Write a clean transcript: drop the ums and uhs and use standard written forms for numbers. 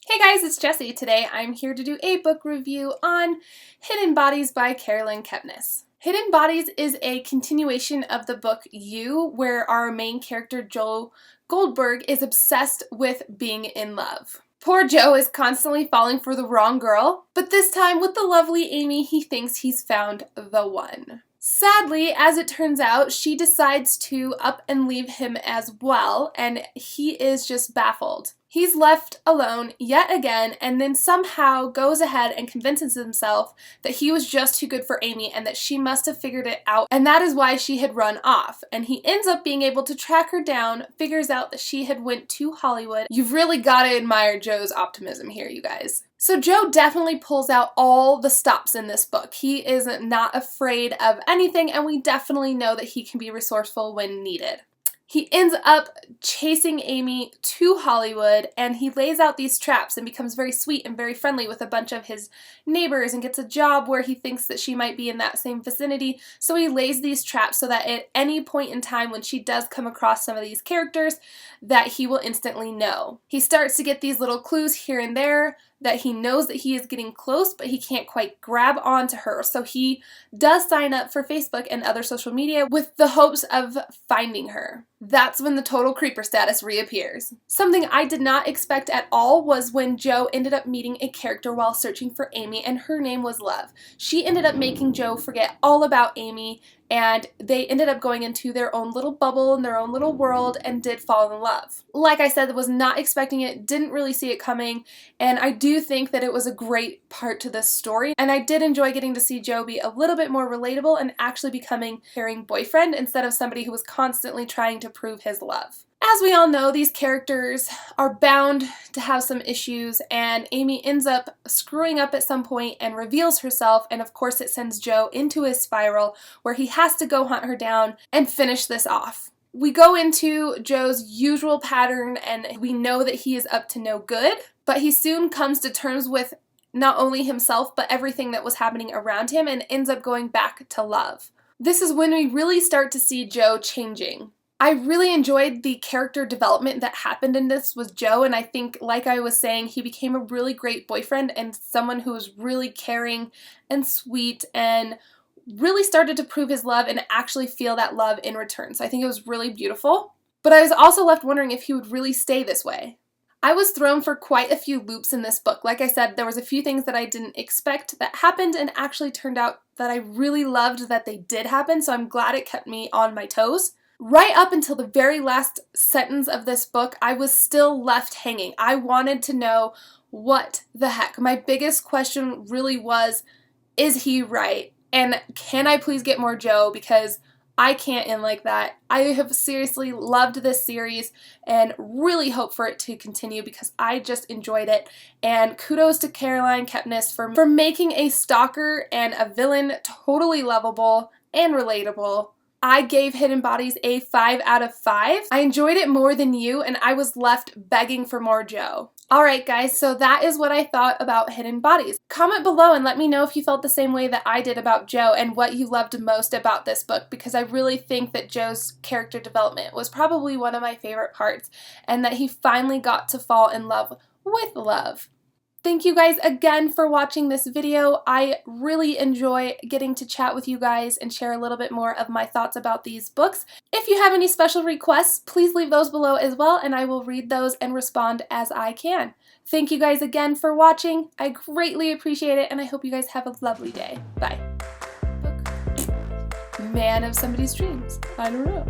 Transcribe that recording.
Hey guys, it's Jessi. Today I'm here to do a book review on Hidden Bodies by Kepnes. Hidden Bodies is a continuation of the book You, where our main character Joe Goldberg is obsessed with being in love. Poor Joe is constantly falling for the wrong girl, but this time with the lovely Amy, he thinks he's found the one. Sadly, as it turns out, she decides to up and leave him as well, and he is just baffled. He's left alone yet again, and then somehow goes ahead and convinces himself that he was just too good for Amy and that she must have figured it out, and that is why she had run off. And he ends up being able to track her down, figures out that she had went to Hollywood. You've really got to admire Joe's optimism here, you guys. So Joe definitely pulls out all the stops in this book. He is not afraid of anything, and we definitely know that he can be resourceful when needed. He ends up chasing Amy to Hollywood, and he lays out these traps and becomes very sweet and very friendly with a bunch of his neighbors and gets a job where he thinks that she might be in that same vicinity. So he lays these traps so that at any point in time when she does come across some of these characters, that he will instantly know. He starts to get these little clues here and there that he knows that he is getting close, but he can't quite grab onto her. So he does sign up for Facebook and other social media with the hopes of finding her. That's when the total creeper status reappears. Something I did not expect at all was when Joe ended up meeting a character while searching for Amy, and her name was Love. She ended up making Joe forget all about Amy, and they ended up going into their own little bubble and their own little world and did fall in love. Like I said, was not expecting it, didn't really see it coming, and I do think that it was a great part to this story, and I did enjoy getting to see Joe be a little bit more relatable and actually becoming a caring boyfriend instead of somebody who was constantly trying to prove his love. As we all know, these characters are bound to have some issues, and Amy ends up screwing up at some point and reveals herself, and of course it sends Joe into a spiral where he has to go hunt her down and finish this off. We go into Joe's usual pattern, and we know that he is up to no good, but he soon comes to terms with not only himself but everything that was happening around him and ends up going back to Love. This is when we really start to see Joe changing. I really enjoyed the character development that happened in this with Joe, and I think, like I was saying, he became a really great boyfriend and someone who was really caring and sweet and really started to prove his love and actually feel that love in return. So I think it was really beautiful. But I was also left wondering if he would really stay this way. I was thrown for quite a few loops in this book. Like I said, there was a few things that I didn't expect that happened and actually turned out that I really loved that they did happen, so I'm glad it kept me on my toes. Right up until the very last sentence of this book, I was still left hanging. I wanted to know what the heck. My biggest question really was, is he right? And can I please get more Joe? Because I can't end like that. I have seriously loved this series and really hope for it to continue because I just enjoyed it. And kudos to Kepnes for making a stalker and a villain totally lovable and relatable. I gave Hidden Bodies a 5 out of 5. I enjoyed it more than you, and I was left begging for more Joe. Alright guys, so that is what I thought about Hidden Bodies. Comment below and let me know if you felt the same way that I did about Joe and what you loved most about this book, because I really think that Joe's character development was probably one of my favorite parts, and that he finally got to fall in love with Love. Thank you guys again for watching this video. I really enjoy getting to chat with you guys and share a little bit more of my thoughts about these books. If you have any special requests, please leave those below as well, and I will read those and respond as I can. Thank you guys again for watching. I greatly appreciate it, and I hope you guys have a lovely day. Bye. Man of somebody's dreams. I don't know.